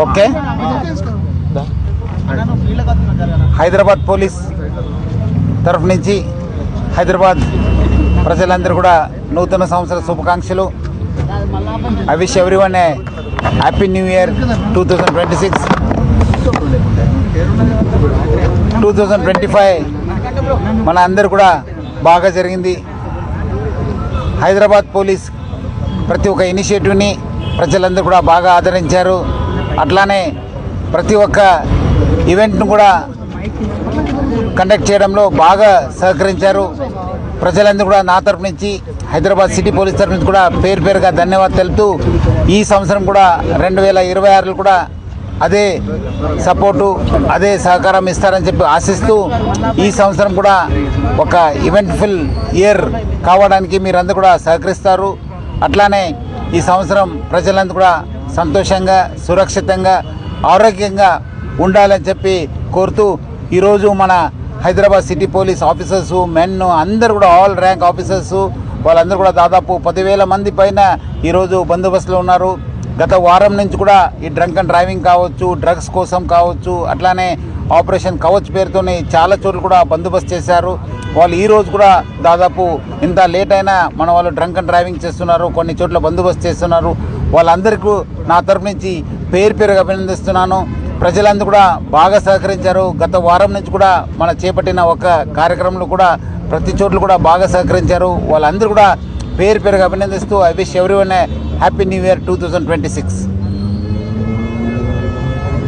Okay. Hyderabad police తరఫు నుంచి హైదరాబాద్ ప్రజలందరూ కూడా నూతన సంవత్సర శుభాకాంక్షలు. I wish everyone A happy new year 2026. 2025 మన అందరు కూడా బాగా జరిగింది. హైదరాబాద్ పోలీస్ ప్రతి ఒక్క ఇనిషియేటివ్ని ప్రజలందరూ కూడా బాగా ఆదరించారు. అట్లానే ప్రతి ఒక్క ఈవెంట్ను కూడా కండక్ట్ చేయడంలో బాగా సహకరించారు. ప్రజలందరూ కూడా నా తరపు నుంచి హైదరాబాద్ సిటీ పోలీస్ తరఫు నుంచి కూడా పేరు పేరుగా ధన్యవాదాలు తెలుపుతూ ఈ సంవత్సరం కూడా 2026లో కూడా అదే సపోర్టు అదే సహకారం ఇస్తారని చెప్పి ఆశిస్తూ ఈ సంవత్సరం కూడా ఒక ఈవెంట్ఫుల్ ఇయర్ కావడానికి మీరందరూ కూడా సహకరిస్తారు. అట్లానే ఈ సంవత్సరం ప్రజలందరూ కూడా సంతోషంగా సురక్షితంగా ఆరోగ్యంగా ఉండాలని చెప్పి కోరుతూ ఈరోజు మన Hyderabad city police officers men అందరూ కూడా ఆల్ ర్యాంక్ ఆఫీసర్సు వాళ్ళందరూ కూడా దాదాపు 10,000 మంది పైన ఈరోజు బందోబస్తులో ఉన్నారు. గత వారం నుంచి కూడా ఈ డ్రంక్ అండ్ డ్రైవింగ్ కావచ్చు, డ్రగ్స్ కోసం కావచ్చు, అట్లానే ఆపరేషన్ కవచ్ పేరుతోని చాలా చోట్ల కూడా బందోబస్తు చేశారు. వాళ్ళు ఈరోజు కూడా దాదాపు ఇంత లేట్ అయినా మన వాళ్ళు డ్రంక్ అండ్ డ్రైవింగ్ చేస్తున్నారు, కొన్ని చోట్ల బందోబస్తు చేస్తున్నారు. వాళ్ళందరికీ నా తరపు నుంచి పేరు పేరుగా అభినందిస్తున్నాను. ప్రజలందరూ కూడా బాగా సహకరించారు. గత వారం నుంచి కూడా మన చేపట్టిన ఒక కార్యక్రమంలో కూడా ప్రతి చోట్ల కూడా బాగా సహకరించారు. వాళ్ళందరూ కూడా పేరు పేరుగా అభినందిస్తూ I wish everyone A happy new year 2026.